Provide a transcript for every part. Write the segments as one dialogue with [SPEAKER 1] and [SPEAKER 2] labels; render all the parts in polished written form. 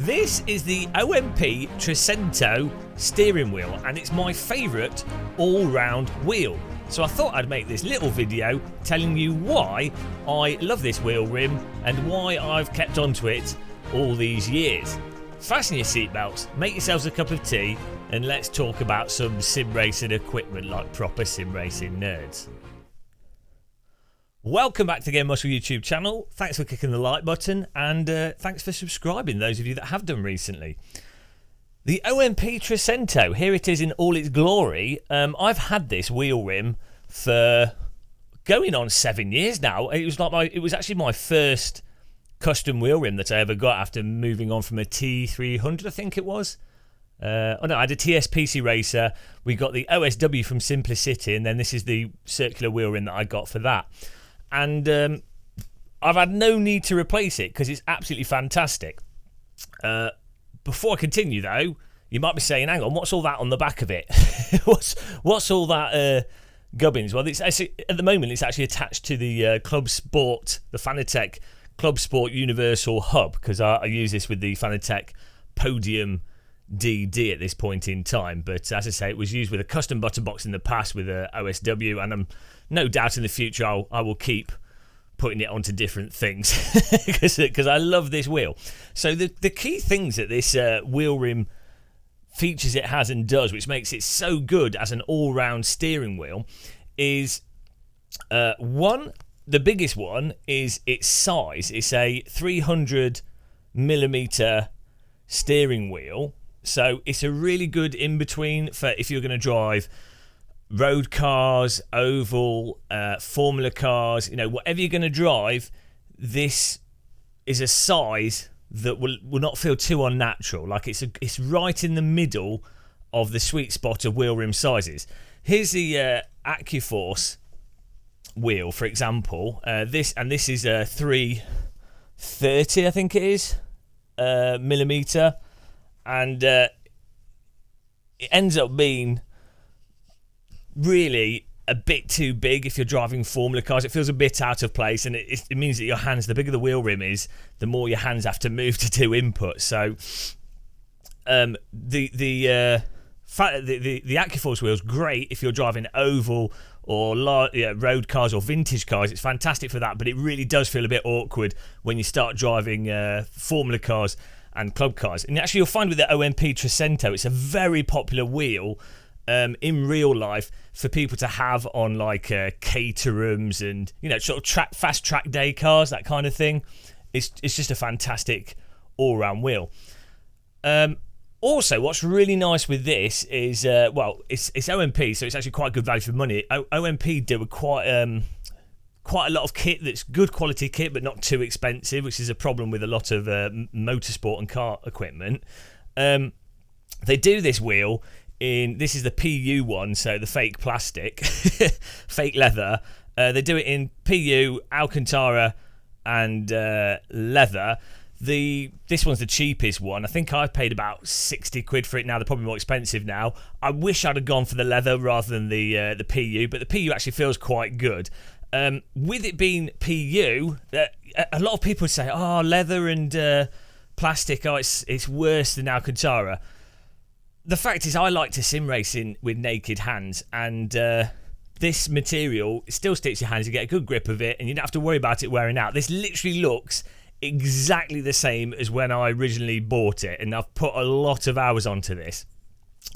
[SPEAKER 1] This is the OMP Trecento Steering Wheel, and it's my favourite all-round wheel. So I thought I'd make this little video telling you why I love this wheel rim and why I've kept onto it all these years. Fasten your seatbelts, make yourselves a cup of tea, and let's talk about some sim racing equipment like proper sim racing nerds. Welcome back to the Game Muscle YouTube channel. Thanks for clicking the like button, and thanks for subscribing, those of you that have done recently. The OMP Trecento, here it is in all its glory. I've had this wheel rim for going on 7 years now. It was actually my first custom wheel rim that I ever got after moving on from a T300, I think it was. I had a TSPC racer. We got the OSW from Simplicity, and then this is the circular wheel rim that I got for that. And I've had no need to replace it because it's absolutely fantastic. Before I continue, though, you might be saying, hang on, what's all that on the back of it? what's all that gubbins? Well, it's actually, at the moment, it's actually attached to the Club Sport, the Fanatec Club Sport Universal Hub, because I use this with the Fanatec Podium DD at this point in time. But as I say, it was used with a custom butter box in the past with a OSW, and I'm no doubt in the future I will keep putting it onto different things because I love this wheel. So the key things that this wheel rim features it has and does, which makes it so good as an all-round steering wheel, is one, the biggest one is its size. It's a 300mm steering wheel, so it's a really good in-between for if you're going to drive road cars, oval, formula cars, whatever you're going to drive. This is a size that will not feel too unnatural. Like it's right in the middle of the sweet spot of wheel rim sizes. Here's the AccuForce wheel, for example. This is a 330, I think it is, millimeter, and it ends up being really a bit too big if you're driving formula cars. It feels a bit out of place, and it means that your hands, the bigger the wheel rim is, the more your hands have to move to do input. So the AccuForce wheel is great if you're driving oval or road cars or vintage cars. It's fantastic for that, but it really does feel a bit awkward when you start driving formula cars and club cars. And actually, you'll find with the OMP Trecento, it's a very popular wheel in real life for people to have on like caterhams and sort of fast track day cars, that kind of thing. It's just a fantastic all-round wheel. Also, what's really nice with this is it's OMP, so it's actually quite good value for money. OMP do quite a lot of kit that's good quality kit but not too expensive, which is a problem with a lot of motorsport and car equipment. They do this wheel this is the PU one, so the fake plastic, fake leather. They do it in PU, Alcantara, and leather. This one's the cheapest one. I think I paid about 60 quid for it now. They're probably more expensive now. I wish I'd have gone for the leather rather than the PU, but the PU actually feels quite good. With it being PU, a lot of people say, oh, leather and plastic, it's worse than Alcantara. The fact is, I like to sim racing with naked hands, and this material still sticks your hands. You get a good grip of it, and you don't have to worry about it wearing out. This literally looks exactly the same as when I originally bought it, and I've put a lot of hours onto this.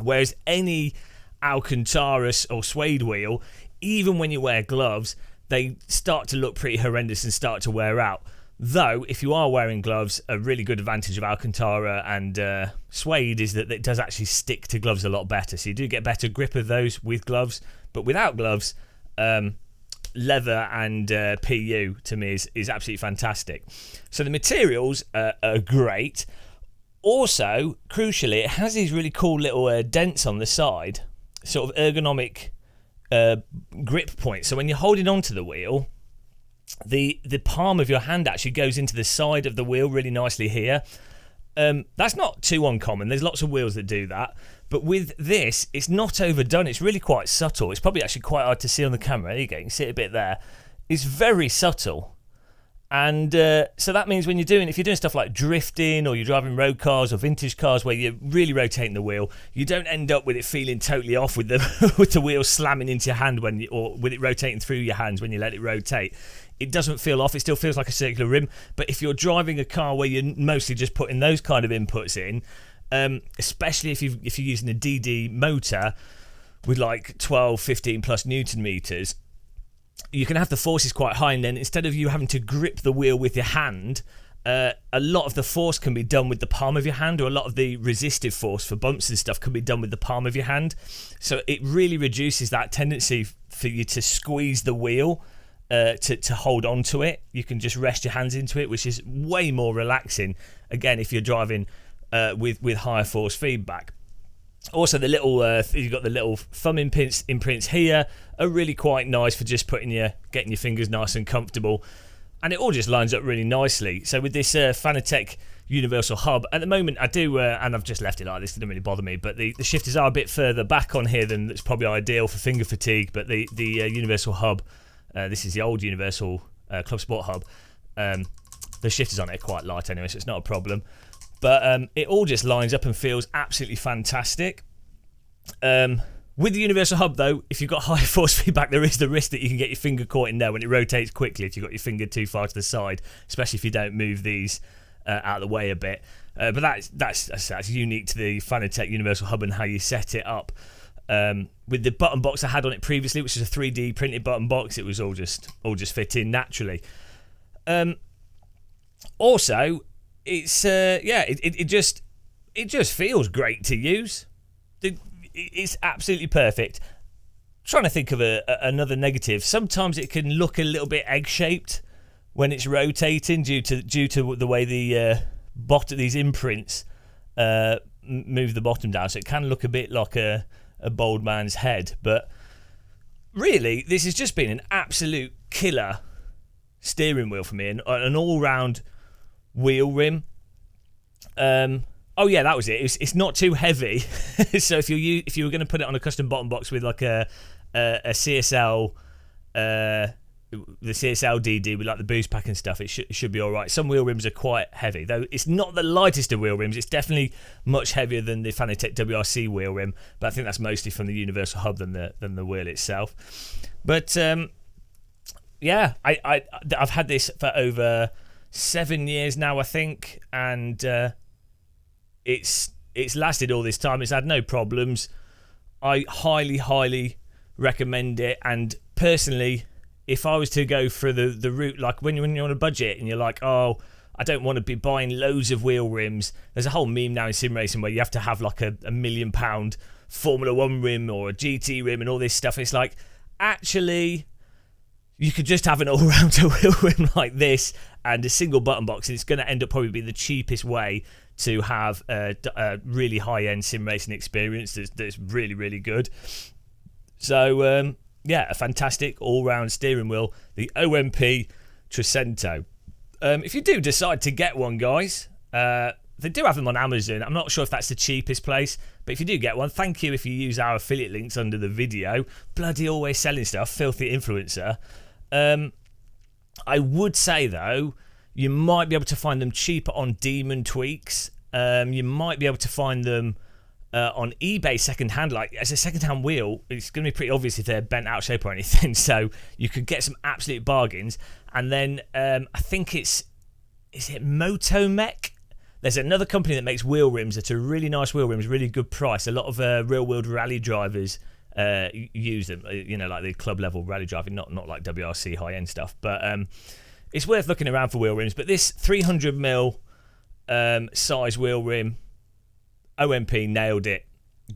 [SPEAKER 1] Whereas any Alcantara or suede wheel, even when you wear gloves, they start to look pretty horrendous and start to wear out. Though, if you are wearing gloves, a really good advantage of Alcantara and suede is that it does actually stick to gloves a lot better. So you do get better grip of those with gloves, but without gloves, leather and PU to me is absolutely fantastic. So the materials are great. Also, crucially, it has these really cool little dents on the side, sort of ergonomic grip points. So when you're holding onto the wheel, the palm of your hand actually goes into the side of the wheel really nicely here. That's not too uncommon. There's lots of wheels that do that. But with this, it's not overdone. It's really quite subtle. It's probably actually quite hard to see on the camera. There you go. You can see it a bit there. It's very subtle. And so that means if you're doing stuff like drifting, or you're driving road cars or vintage cars where you're really rotating the wheel, you don't end up with it feeling totally off with the with the wheel slamming into your hand or with it rotating through your hands when you let it rotate. It doesn't feel off. It still feels like a circular rim. But if you're driving a car where you're mostly just putting those kind of inputs in, especially if you're using a DD motor with like 12, 15 plus Newton meters, you can have the forces quite high, and then instead of you having to grip the wheel with your hand, a lot of the force can be done with the palm of your hand, or a lot of the resistive force for bumps and stuff can be done with the palm of your hand. So it really reduces that tendency for you to squeeze the wheel to hold on to it. You can just rest your hands into it, which is way more relaxing, again, if you're driving with higher force feedback. Also, the little you've got the little thumb imprints here are really quite nice for just getting your fingers nice and comfortable, and it all just lines up really nicely. So with this Fanatec universal hub, at the moment I do, and I've just left it like this, it doesn't really bother me, but the shifters are a bit further back on here than that's probably ideal for finger fatigue. But the universal hub, this is the old universal Club Sport hub, the shifters on it are quite light anyway, so it's not a problem. But it all just lines up and feels absolutely fantastic. With the universal hub, though, if you've got high force feedback, there is the risk that you can get your finger caught in there when it rotates quickly if you've got your finger too far to the side, especially if you don't move these out of the way a bit. But that's unique to the Fanatec universal hub and how you set it up. With the button box I had on it previously, which is a 3D printed button box, it was all just fit in naturally. Also, it's it just feels great to use. It's absolutely perfect. Trying to think of another negative. Sometimes it can look a little bit egg-shaped when it's rotating due to the way the these imprints move the bottom down. So it can look a bit like a bald man's head. But really, this has just been an absolute killer steering wheel for me, and an all-round wheel rim. Oh yeah, that was it. It's not too heavy. So if you were going to put it on a custom bottom box with like a CSL, the CSL DD with like the boost pack and stuff, it should be all right. Some wheel rims are quite heavy, though. It's not the lightest of wheel rims. It's definitely much heavier than the Fanatec WRC wheel rim, but I think that's mostly from the universal hub than the wheel itself. But yeah, I've had this for over 7 years now, I think, and it's lasted all this time. It's had no problems. I highly recommend it. And personally, if I was to go for the route, like when you're on a budget and you're like, oh, I don't want to be buying loads of wheel rims. There's a whole meme now in sim racing where you have to have like a £1 million Formula One rim or a GT rim and all this stuff. It's like, actually, you could just have an all-round wheel rim like this and a single button box, and it's going to end up probably being the cheapest way to have a really high-end sim racing experience that's really, really good. So, yeah, a fantastic all-round steering wheel, the OMP Trecento. If you do decide to get one, guys, they do have them on Amazon. I'm not sure if that's the cheapest place, but if you do get one, thank you if you use our affiliate links under the video. Bloody always selling stuff, filthy influencer. I would say, though, you might be able to find them cheaper on Demon Tweaks. You might be able to find them on eBay secondhand. Like, as a secondhand wheel, it's going to be pretty obvious if they're bent out shape or anything. So you could get some absolute bargains. And then I think is it Motomech? There's another company that makes wheel rims that are really nice wheel rims, really good price. A lot of real-world rally drivers use them, like the club level rally driving, not like WRC high-end stuff. But it's worth looking around for wheel rims. But this 300mm size wheel rim, OMP nailed it.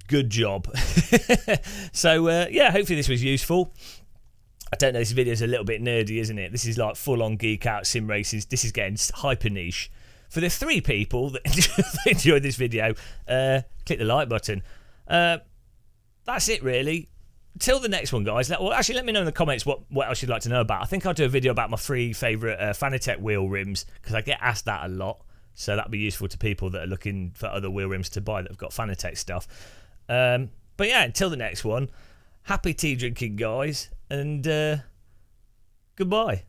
[SPEAKER 1] Good job. So yeah, hopefully this was useful. I don't know, this video's a little bit nerdy, isn't it? This is like full-on geek out sim races. This is getting hyper niche. For the 3 people that enjoyed this video, click the like button. That's it, really. Till the next one, guys. Well, actually, let me know in the comments what else you'd like to know about. I think I'll do a video about my 3 favourite Fanatec wheel rims, because I get asked that a lot. So that'll be useful to people that are looking for other wheel rims to buy that have got Fanatec stuff. But yeah, until the next one, happy tea drinking, guys, and goodbye.